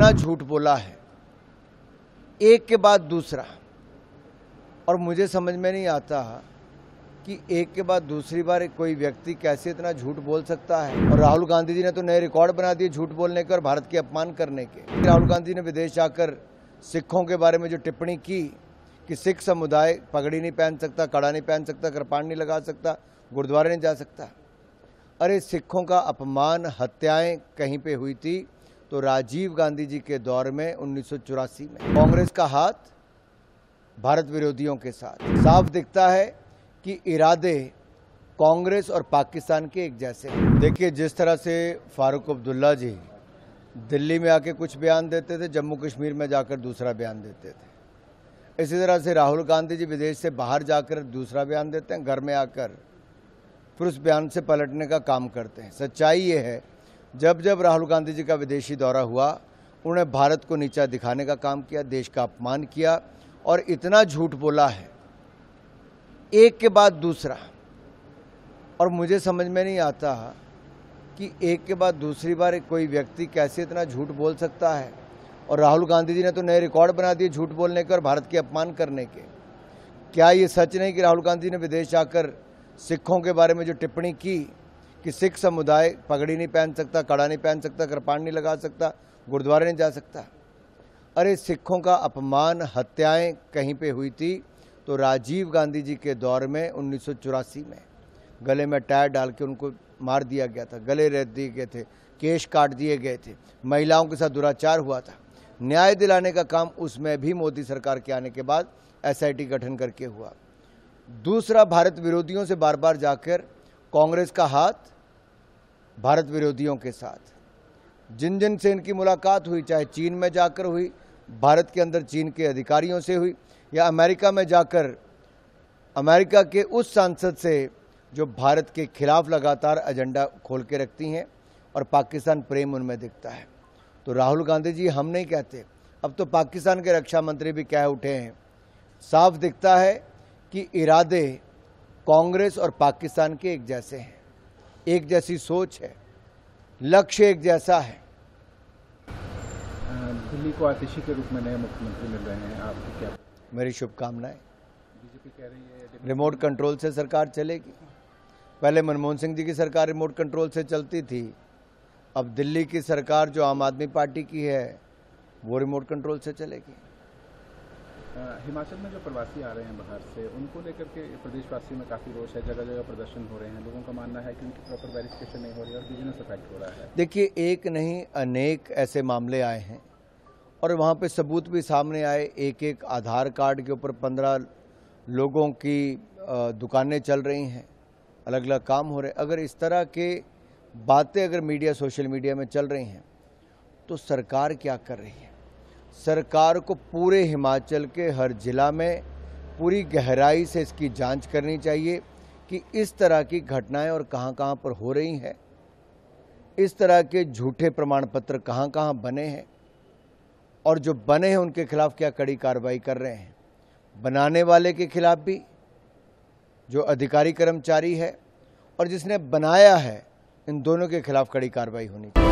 इतना झूठ बोला है, एक के बाद दूसरा, और मुझे समझ में नहीं आता कि एक के बाद दूसरी बार कोई व्यक्ति कैसे इतना झूठ बोल सकता है। और राहुल गांधी जी ने तो नए रिकॉर्ड बना दिए झूठ बोलने के और भारत के अपमान करने के। राहुल गांधी ने विदेश जाकर सिखों के बारे में जो टिप्पणी की कि सिख समुदाय पगड़ी नहीं पहन सकता, कड़ा नहीं पहन सकता, कृपाण नहीं लगा सकता, गुरुद्वारे नहीं जा सकता। अरे सिखों का अपमान, हत्याएं कहीं पे हुई थी तो राजीव गांधी जी के दौर में 1984 में। कांग्रेस का हाथ भारत विरोधियों के साथ। साफ दिखता है कि इरादे कांग्रेस और पाकिस्तान के एक जैसे हैं। देखिए, जिस तरह से फारूक अब्दुल्ला जी दिल्ली में आके कुछ बयान देते थे, जम्मू कश्मीर में जाकर दूसरा बयान देते थे, इसी तरह से राहुल गांधी जी विदेश से बाहर जाकर दूसरा बयान देते हैं, घर में आकर फिर उस बयान से पलटने का काम करते हैं। सच्चाई ये है, जब जब राहुल गांधी जी का विदेशी दौरा हुआ, उन्होंने भारत को नीचा दिखाने का काम किया, देश का अपमान किया और इतना झूठ बोला है, एक के बाद दूसरा। और मुझे समझ में नहीं आता कि एक के बाद दूसरी बार कोई व्यक्ति कैसे इतना झूठ बोल सकता है। और राहुल गांधी जी ने तो नए रिकॉर्ड बना दिए झूठ बोलने के और भारत के अपमान करने के। क्या ये सच नहीं कि राहुल गांधी ने विदेश जाकर सिखों के बारे में जो टिप्पणी की कि सिख समुदाय पगड़ी नहीं पहन सकता, कड़ा नहीं पहन सकता, कृपाण नहीं लगा सकता, गुरुद्वारे नहीं जा सकता। अरे सिखों का अपमान, हत्याएं कहीं पे हुई थी तो राजीव गांधी जी के दौर में 1984 में गले में टायर डाल के उनको मार दिया गया था, गले रेत दिए गए थे, केश काट दिए गए थे, महिलाओं के साथ दुराचार हुआ था। न्याय दिलाने का काम उसमें भी मोदी सरकार के आने के बाद एसआईटी गठन करके हुआ। दूसरा, भारत विरोधियों से बार बार जाकर कांग्रेस का हाथ भारत विरोधियों के साथ। जिन जिन से इनकी मुलाकात हुई, चाहे चीन में जाकर हुई, भारत के अंदर चीन के अधिकारियों से हुई, या अमेरिका में जाकर अमेरिका के उस सांसद से जो भारत के खिलाफ लगातार एजेंडा खोल के रखती हैं और पाकिस्तान प्रेम उनमें दिखता है। तो राहुल गांधी जी हम नहीं कहते, अब तो पाकिस्तान के रक्षा मंत्री भी कह उठे हैं। साफ दिखता है कि इरादे कांग्रेस और पाकिस्तान के एक जैसे हैं, एक जैसी सोच है, लक्ष्य एक जैसा है। दिल्ली को आतिशी के रूप में नए मुख्यमंत्री मिल रहे हैं, आपकी क्या? मेरी शुभकामनाएं। बीजेपी कह रही है रिमोट कंट्रोल से सरकार चलेगी। पहले मनमोहन सिंह जी की सरकार रिमोट कंट्रोल से चलती थी, अब दिल्ली की सरकार जो आम आदमी पार्टी की है वो रिमोट कंट्रोल से चलेगी। हिमाचल में जो प्रवासी आ रहे हैं बाहर से, उनको लेकर के प्रदेशवासियों में काफ़ी रोष है, जगह जगह प्रदर्शन हो रहे हैं। लोगों का मानना है कि उनकी प्रॉपर वेरिफिकेशन नहीं हो रही है और बिजनेस अफेक्ट हो रहा है। देखिए, एक नहीं अनेक ऐसे मामले आए हैं और वहाँ पे सबूत भी सामने आए। एक एक आधार कार्ड के ऊपर 15 लोगों की दुकानें चल रही हैं, अलग अलग काम हो रहे हैं। अगर इस तरह के बातें अगर मीडिया, सोशल मीडिया में चल रही हैं तो सरकार क्या कर रही है? सरकार को पूरे हिमाचल के हर जिला में पूरी गहराई से इसकी जांच करनी चाहिए कि इस तरह की घटनाएं और कहां कहां पर हो रही हैं, इस तरह के झूठे प्रमाण पत्र कहां कहां बने हैं और जो बने हैं उनके खिलाफ क्या कड़ी कार्रवाई कर रहे हैं। बनाने वाले के खिलाफ भी, जो अधिकारी कर्मचारी है और जिसने बनाया है, इन दोनों के खिलाफ कड़ी कार्रवाई होनी चाहिए।